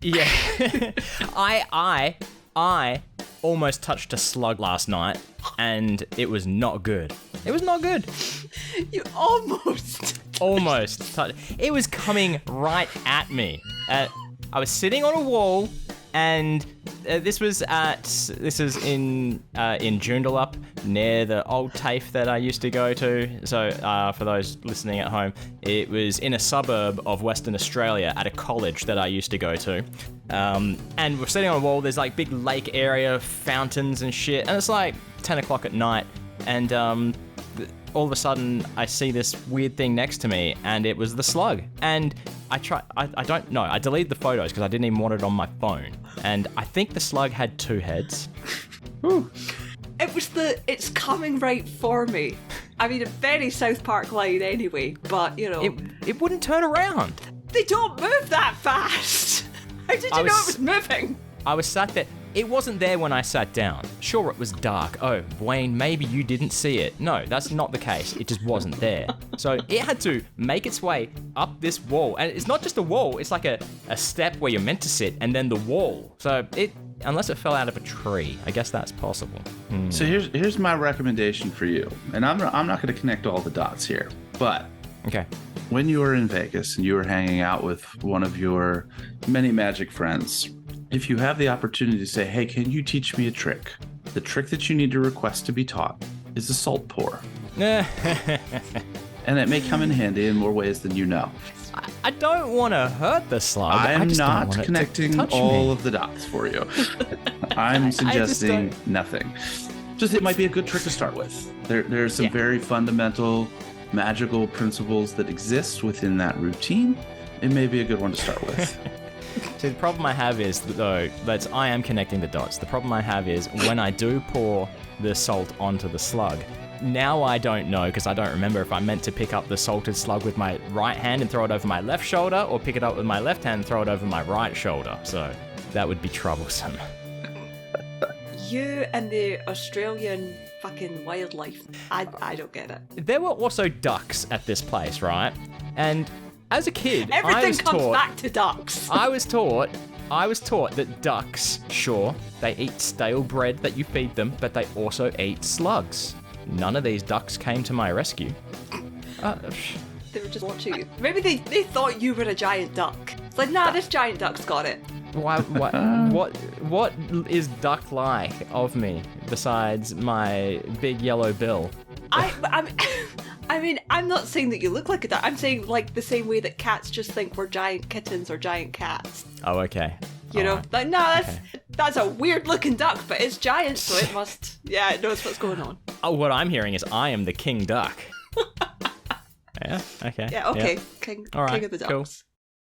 Yeah. I almost touched a slug last night, and it was not good. It was not good. You almost. Almost. It was coming right at me. I was sitting on a wall, and this was in Joondalup, near the old TAFE that I used to go to. So for those listening at home, it was in a suburb of Western Australia at a college that I used to go to. And we're sitting on a wall, there's like big lake area, fountains and shit, and it's like 10 o'clock at night, and all of a sudden I see this weird thing next to me, and it was the slug. And I don't know, I deleted the photos because I didn't even want it on my phone. And I think the slug had 2 heads. Ooh. It's coming right for me. I mean, a very South Park line anyway, but you know. It wouldn't turn around. They don't move that fast. How did you know it was moving? I was sat there. It wasn't there when I sat down. Sure, it was dark. Oh, Wayne, maybe you didn't see it. No, that's not the case. It just wasn't there. So it had to make its way up this wall. And it's not just a wall. It's like a step where you're meant to sit and then the wall. So unless it fell out of a tree, I guess that's possible. So here's my recommendation for you. And I'm not going to connect all the dots here. But okay. When you were in Vegas and you were hanging out with one of your many magic friends, if you have the opportunity to say, hey, can you teach me a trick? The trick that you need to request to be taught is a salt pour. And it may come in handy in more ways than you know. I don't want to hurt the slug. I'm not connecting all of the dots for you. I'm suggesting nothing. Just it might be a good trick to start with. There's some very fundamental magical principles that exist within that routine. It may be a good one to start with. See, the problem I have is, though, I am connecting the dots. The problem I have is when I do pour the salt onto the slug, now I don't know, because I don't remember if I'm meant to pick up the salted slug with my right hand and throw it over my left shoulder, or pick it up with my left hand and throw it over my right shoulder. So that would be troublesome. You and the Australian fucking wildlife. I don't get it. There were also ducks at this place, right? And as a kid, everything comes back to ducks. I was taught that ducks, sure, they eat stale bread that you feed them, but they also eat slugs. None of these ducks came to my rescue. They were just watching you. Maybe they thought you were a giant duck. It's like, nah, this giant duck's got it. What is duck like of me besides my big yellow bill? I mean, I'm not saying that you look like a duck. I'm saying like the same way that cats just think we're giant kittens or giant cats. Oh, okay. You know, like, no, that's a weird looking duck, but it's giant, so it must, it knows what's going on. Oh, what I'm hearing is I am the king duck. Yeah, okay. Yeah, okay. Yeah. King All right, of the ducks. Cool.